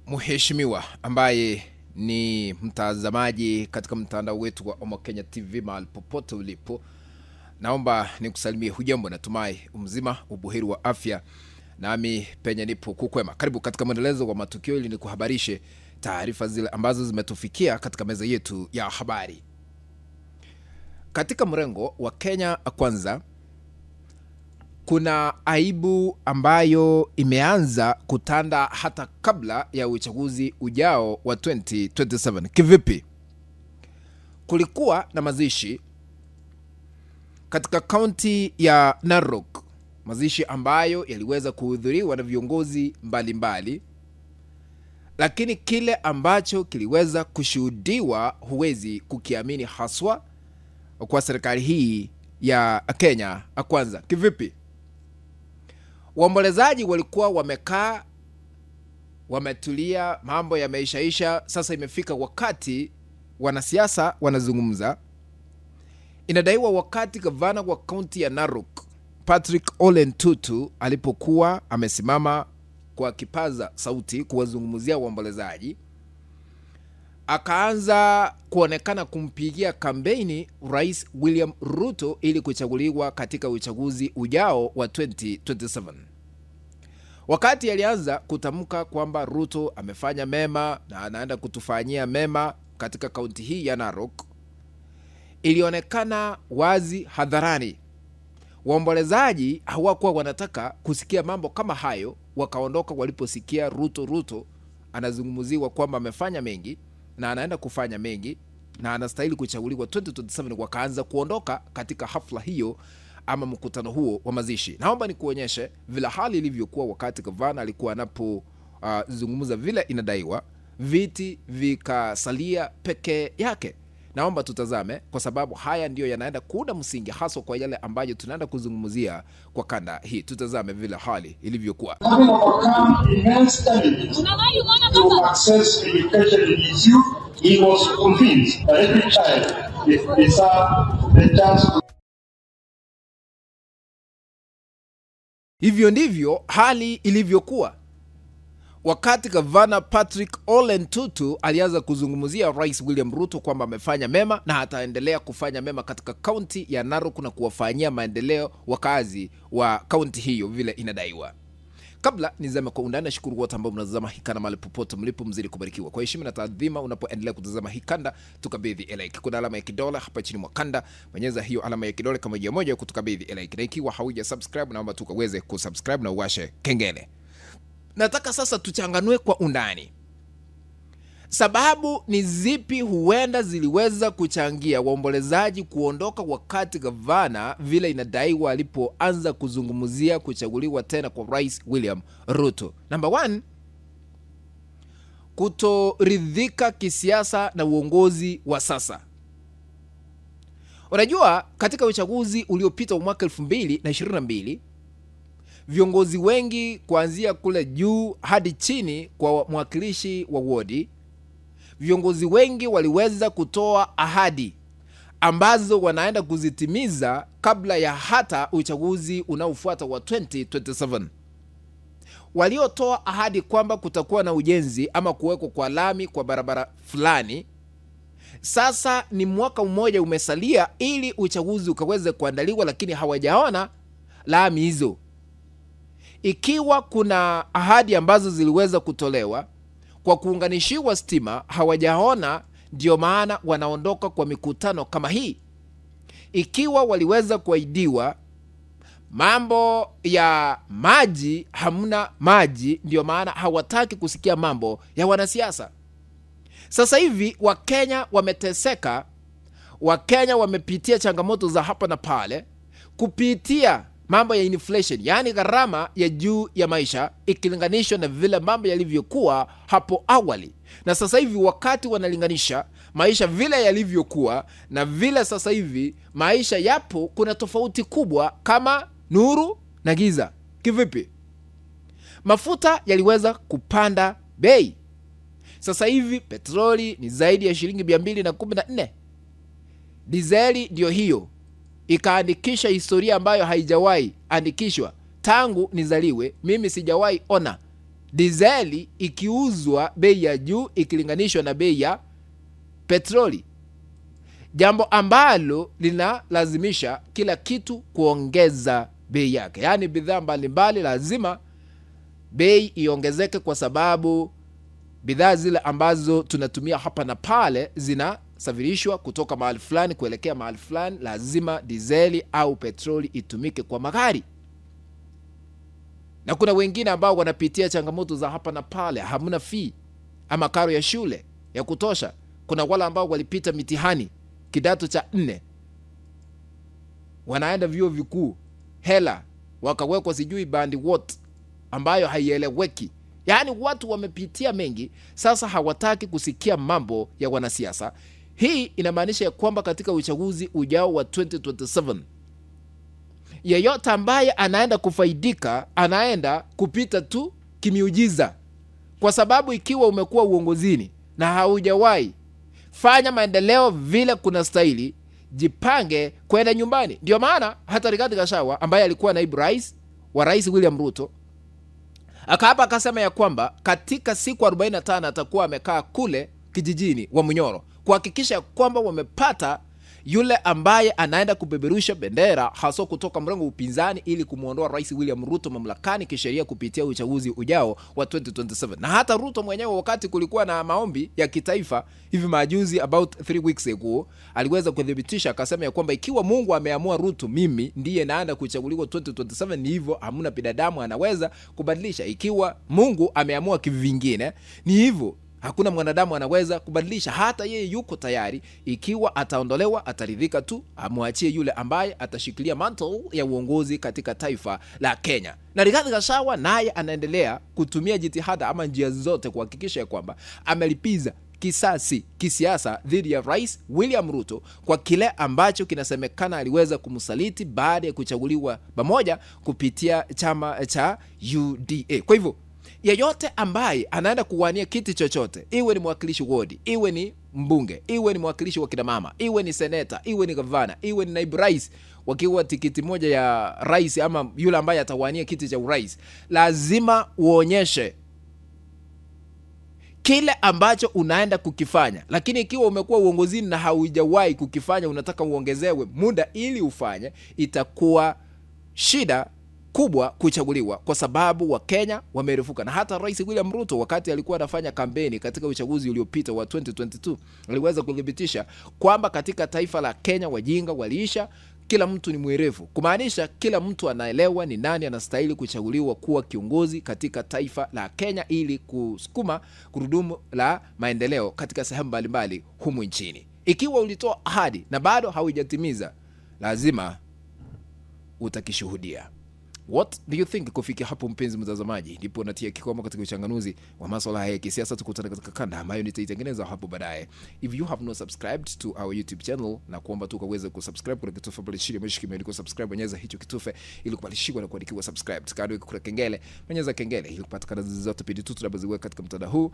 Mheshimiwa ambaye ni mtazamaji katika mtandao wetu wa Omo Kenya TV mahali popote ulipo, naomba nikusalimie. Hujambo, natumai umzima ubuheri wa afya, nami penye nipo kukwema. Karibu katika mwendelezo wa matukio ili nikuhabarishe taarifa zile ambazo zimetufikia katika meza yetu ya habari. Katika mrengo wa Kenya Kwanza, kuna aibu ambayo imeanza kutanda hata kabla ya uchaguzi ujao wa 2027. Kivipi? Kulikuwa na mazishi katika kaunti ya Narok, mazishi ambayo yaliweza kuhudhuriwa na viongozi mbalimbali, lakini kile ambacho kiliweza kushuhudiwa huwezi kukiamini, haswa kwa serikali hii ya Kenya Kwanza. Kivipi? Waombolezaji walikuwa wamekaa, wametulia, mambo yameishaisha. Sasa imefika wakati wanasiasa wanazungumza. Inadaiwa wakati gavana wa kaunti ya Narok Patrick Ole Ntutu alipokuwa amesimama kwa kipaza sauti kuwazungumzia waombolezaji, akaanza kuonekana kumpigia kampeni Rais William Ruto ili kuchaguliwa katika uchaguzi ujao wa 2027. Wakati alianza kutamka kwamba Ruto amefanya mema na anaenda kutufanyia mema katika kaunti hii ya Narok, ilionekana wazi hadharani waombolezaji hawakuwa wanataka kusikia mambo kama hayo. Wakaondoka waliposikia Ruto anazungumziwa kwamba amefanya mengi na anaenda kufanya mengi na anastahili kuchaguliwa 2027. Wakaanza kuondoka katika hafla hiyo ama mkutano huo wa mazishi. Naomba nikuonyeshe vile hali ilivyokuwa wakati gavana alikuwa anapozungumza. Vile inadaiwa viti vikasalia peke yake. Naomba tutazame, kwa sababu haya ndiyo yanaenda kuunda msingi haswa kwa yale ambayo tunaenda kuzungumzia kwa kanda hii. Tutazame vile hali ilivyokuwa. Hivyo ndivyo hali ilivyokuwa wakati gavana Patrick Ole Ntutu alianza kuzungumzia Rais William Ruto kwamba amefanya mema na ataendelea kufanya mema katika kaunti ya Narok na kuwafanyia maendeleo wakazi wa kaunti hiyo vile inadaiwa. Kabla nizame kwa undani, shukuru wote ambao mnatazama hikanda mahali popote mlipo, mzidi kubarikiwa. Kwa heshima na taadhima, unapoendelea kutazama hikanda, tukabidhi like. Kuna alama ya kidole hapa chini mwa kanda, bonyeza hiyo alama ya kidole kama njia moja kutukabidhi like. Na ikiwa hauja subscribe, naomba tukaweze kusubscribe na uwashe kengele. Nataka sasa tuchanganue kwa undani sababu ni zipi huenda ziliweza kuchangia waombolezaji kuondoka wakati gavana vile inadaiwa alipoanza kuzungumzia kuchaguliwa tena kwa Rais William Ruto. Number 1, kutoridhika kisiasa na uongozi wa sasa. Unajua, katika uchaguzi uliopita wa mwaka 2022 viongozi wengi kuanzia kule juu hadi chini kwa mwakilishi wa wodi, viongozi wengi waliweza kutoa ahadi ambazo wanaenda kuzitimiza kabla ya hata uchaguzi unaofuata wa 2027. Waliotoa ahadi kwamba kutakuwa na ujenzi ama kuwekwa kwa lami kwa barabara fulani, sasa ni mwaka mmoja umesalia ili uchaguzi ukaweze kuandaliwa, lakini hawajaona lami hizo. Ikiwa kuna ahadi ambazo ziliweza kutolewa kwa kuunganishiwa stima, hawajaona, ndio maana wanaondoka kwa mikutano kama hii. Ikiwa waliweza kuahidiwa mambo ya maji, hamna maji, ndio maana hawataki kusikia mambo ya wanasiasa. Sasa hivi Wakenya wameteseka, Wakenya wamepitia changamoto za hapa na pale kupitia mambo ya inflation, yani gharama ya juu ya maisha ikilinganishwa na vile mambo yalivyokuwa hapo awali. Na sasa hivi wakati wanalinganisha maisha vile yalivyokuwa na vile sasa hivi maisha yapo, kuna tofauti kubwa kama nuru na giza. Kivipi? Mafuta yaliweza kupanda bei. Sasa hivi petroli ni zaidi ya shilingi 214. Dizeli ndio hiyo ikaandikisha historia ambayo haijawahi andikishwa tangu nizaliwe. Mimi sijawahi ona dizeli ikiuzwa bei ya juu ikilinganishwa na bei ya petroli, jambo ambalo linalazimisha kila kitu kuongeza bei yake. Yaani bidhaa mbalimbali lazima bei iongezeke, kwa sababu bidhaa zile ambazo tunatumia hapa na pale zinasafirishwa kutoka mahali fulani kuelekea mahali fulani, lazima dizeli au petroli itumike kwa magari. Na kuna wengine ambao wanapitia changamoto za hapa na pale, hamuna fee ama karo ya shule ya kutosha. Kuna wale ambao walipita mitihani kidato cha 4, wanaenda vyuo vikuu, hela wakawekwa sijui bandi what ambayo haieleweki. Yaani watu wamepitia mengi, sasa hawataki kusikia mambo ya wanasiasa. Hii inamaanisha ya kwamba katika uchaguzi ujao wa 2027 yeyote ambaye anaenda kufaidika anaenda kupita tu kimiujiza, kwa sababu ikiwa umekuwa uongozini na haujawahi fanya maendeleo vile kuna stahili, jipange kwenda nyumbani. Ndio maana hata Rigathi Gachagua ambaye alikuwa naibu rais wa Rais William Ruto akaapa akasema ya kwamba katika siku 45 atakuwa amekaa kule kijijini wa Munyoro kuhakikisha kwamba wamepata yule ambaye anaenda kubeberusha bendera hasa kutoka mrengo upinzani ili kumuondoa Rais William Ruto mamlakani kisheria kupitia uchaguzi ujao wa 2027. Na hata Ruto mwenyewe, wakati kulikuwa na maombi ya kitaifa hivi majuzi about 3 weeks ago, aliweza kudhibitisha akasema ya kwamba ikiwa Mungu ameamua Ruto, mimi ndiye naenda kuchaguliwa 2027, ni hivyo, hamuna binadamu anaweza kubadilisha. Ikiwa Mungu ameamua kivingine, ni hivyo, hakuna mwanadamu anaweza kubadilisha. Hata yeye yuko tayari, ikiwa ataondolewa ataridhika tu, amwachie yule ambaye atashikilia mantle ya uongozi katika taifa la Kenya. Na Rigathi Gachagua naye anaendelea kutumia jitihada ama njia zote kuhakikisha kwamba amelipiza kisasi kisiasa dhidi ya Rais William Ruto kwa kile ambacho kinasemekana aliweza kumsaliti baada ya kuchaguliwa pamoja kupitia chama cha UDA. Kwa hivyo yeyote ambaye anaenda kuwania kiti chochote, iwe ni mwakilishi wodi, iwe ni mbunge, iwe ni mwakilishi wa kina mama, iwe ni seneta, iwe ni gavana, iwe ni naibu rais, wakiwa tikiti moja ya rais ama yule ambaye atawania kiti cha urais, lazima uonyeshe kile ambacho unaenda kukifanya. Lakini ikiwa umekuwa uongozini na haujawahi kukifanya, unataka uongezewe muda ili ufanye, itakuwa shida kubwa kuchaguliwa, kwa sababu wa Kenya wamerefuka. Na hata Rais William Ruto wakati alikuwa anafanya kampeni katika uchaguzi uliopita wa 2022 aliweza kudhibitisha kwamba katika taifa la Kenya wajinga waliisha, kila mtu ni mwerevu, kumaanisha kila mtu anaelewa ni nani anastahili kuchaguliwa kuwa kiongozi katika taifa la Kenya ili kusukuma gurudumu la maendeleo katika sehemu mbalimbali humu nchini. Ikiwa ulitoa ahadi na bado haujatimiza, lazima utakishuhudia. What do you think? Kufikia hapo mpenzi mtazamaji, ndipo natia kikomo katika uchanganuzi wa masuala haya ya kisiasa. Tukutane katika kanda ambayo nitaitengeneza hapo baadaye. If you have not subscribed to our YouTube channel, na kuomba tu ukaweze kusubscribe kwa kitufe pale chini mwisho kimeandikwa subscribe, bonyeza hicho kitufe ili kupatishwa na kuandikiwa subscribe. Kando kuna kengele, bonyeza kengele ili kupata kada zote pindi tu tunapoziweka katika mtandao huu